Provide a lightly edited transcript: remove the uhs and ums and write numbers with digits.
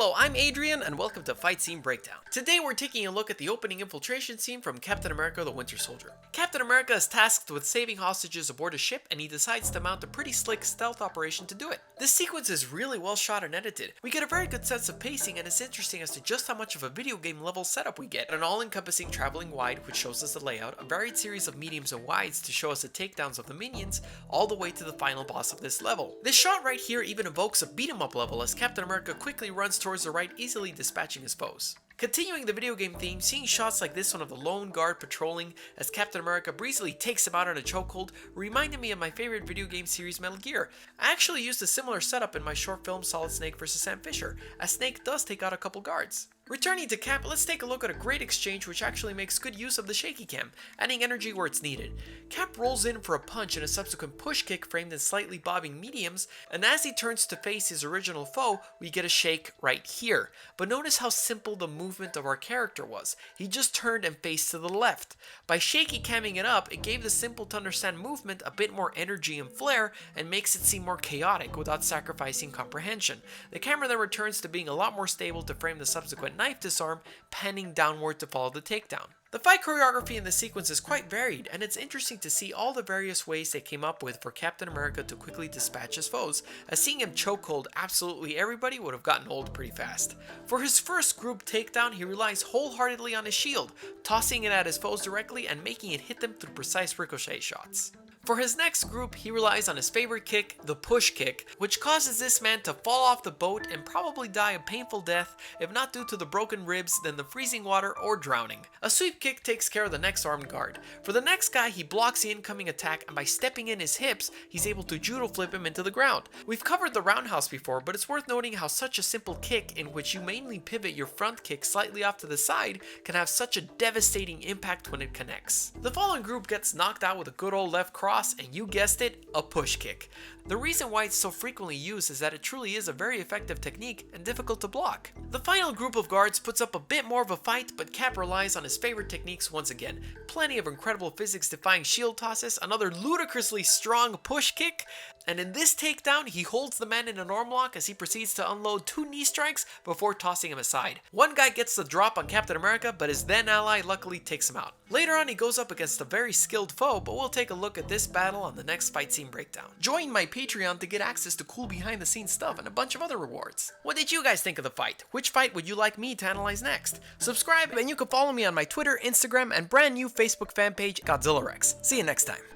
Hello, I'm Adrian, and welcome to Fight Scene Breakdown. Today we're taking a look at the opening infiltration scene from Captain America the Winter Soldier. Captain America is tasked with saving hostages aboard a ship, and he decides to mount a pretty slick stealth operation to do it. This sequence is really well shot and edited. We get a very good sense of pacing, and it's interesting as to just how much of a video game level setup we get. An all-encompassing traveling wide, which shows us the layout, a varied series of mediums and wides to show us the takedowns of the minions, all the way to the final boss of this level. This shot right here even evokes a beat-em-up level as Captain America quickly runs towards the right, easily dispatching his foes. Continuing the video game theme, seeing shots like this one of the lone guard patrolling as Captain America breezily takes him out on a chokehold reminded me of my favorite video game series Metal Gear. I actually used a similar setup in my short film Solid Snake vs. Sam Fisher, as Snake does take out a couple guards. Returning to Cap, let's take a look at a great exchange which actually makes good use of the shaky cam, adding energy where it's needed. Cap rolls in for a punch and a subsequent push kick framed in slightly bobbing mediums, and as he turns to face his original foe, we get a shake right here. But notice how simple the movement of our character was. He just turned and faced to the left. By shaky camming it up, it gave the simple to understand movement a bit more energy and flair, and makes it seem more chaotic without sacrificing comprehension. The camera then returns to being a lot more stable to frame the subsequent knife disarm, panning downward to follow the takedown. The fight choreography in this sequence is quite varied, and it's interesting to see all the various ways they came up with for Captain America to quickly dispatch his foes, as seeing him chokehold absolutely everybody would have gotten old pretty fast. For his first group takedown, he relies wholeheartedly on his shield, tossing it at his foes directly and making it hit them through precise ricochet shots. For his next group, he relies on his favorite kick, the push kick, which causes this man to fall off the boat and probably die a painful death, if not due to the broken ribs, then the freezing water or drowning. A sweep kick takes care of the next armed guard. For the next guy, he blocks the incoming attack, and by stepping in his hips, he's able to judo flip him into the ground. We've covered the roundhouse before, but it's worth noting how such a simple kick, in which you mainly pivot your front kick slightly off to the side, can have such a devastating impact when it connects. The following group gets knocked out with a good old left cross, and you guessed it, a push kick. The reason why it's so frequently used is that it truly is a very effective technique and difficult to block. The final group of guards puts up a bit more of a fight, but Cap relies on his favorite techniques once again. Plenty of incredible physics-defying shield tosses, another ludicrously strong push kick, and in this takedown, he holds the man in an arm lock as he proceeds to unload 2 knee strikes before tossing him aside. One guy gets the drop on Captain America, but his then ally luckily takes him out. Later on, he goes up against a very skilled foe, but we'll take a look at this battle on the next Fight Scene Breakdown. Join my Patreon to get access to cool behind-the-scenes stuff and a bunch of other rewards. What did you guys think of the fight? Which fight would you like me to analyze next? Subscribe, and you can follow me on my Twitter, Instagram, and brand new Facebook fan page, Godzillarex. See you next time.